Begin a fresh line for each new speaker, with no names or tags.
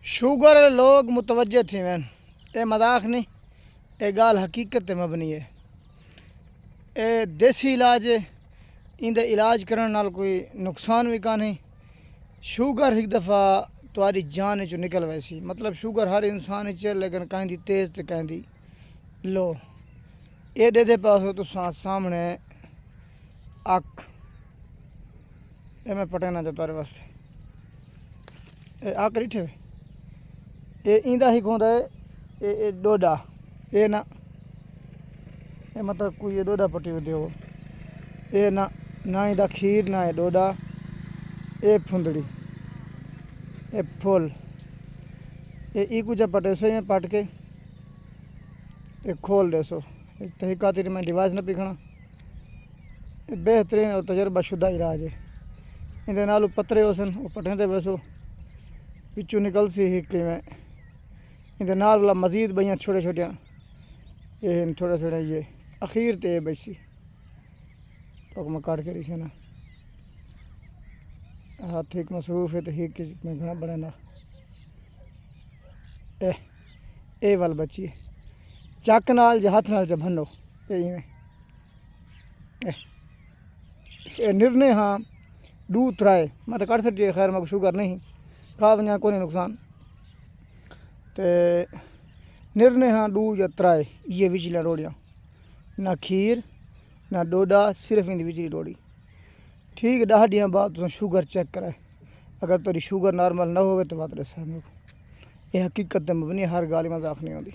Sugar لوگ متوجہ تھے وین اے مذاق نہیں، اے گال حقیقت تے مبنی ہے۔ اے دیسی علاج ہے، ان دے علاج کرن نال کوئی نقصان بھی کانے۔ شوگر ایک دفعہ تہاڈی جان چوں نکل ویسی، مطلب شوگر ہر انسان وچ ہے، لیکن کہیں دی تیز تے کہیں دی لو۔ اے دے پاسو تساں سامنے اک اے میں پٹینا جو تارے واسطے اے اک ریٹھے وے اے ایندا ہی کھوندا ہے اے ڈوڈا اے نہ اے مطلب کوئی اے ڈوڈا پٹی ودے ہو اے نہ ایندا کھیر نہ اے ڈوڈا اے پھندڑی اے پھول اے کچھ پٹے سے میں پٹ کے اے کھول دے سو تحقیقاتی میں ڈیوائس نہ پکھنا بہترین اور تجربہ شدہ علاج ہے۔ اندے نالو پترے ہو سن وہ پٹیں دے ویسو پچھو نکل سی ہی میں اندے نال والا مزید بھائیاں چھوٹے چھوٹیاں یہ تھوڑے تھوڑے یہ اخیر تے بیسی تو میں کاٹ کے رکھے نا ہاتھ ایک مصروف ہے تو ایک میں گھنا بڑھنا اے وال بچی چک نال جا ہاتھ نال جا بھنو اے نرنے ہاں دو ترائے میں تو کٹ سکتی خیر میں شوگر نہیں کھا ونجا کوئی نقصان تے نرنے ہاں دو یا ترائے یہ وچلا روڑیاں نہ کھیر نہ ڈوڈا صرف ان دی وچلی روڑی ٹھیک 10 ڈیاں بعد تساں شوگر چیک کرائے اگر تیری شوگر نارمل نہ ہوئے تو بات رسے یہ حقیقت تے مبنی ہر گالی مذاق نہیں ہوندی۔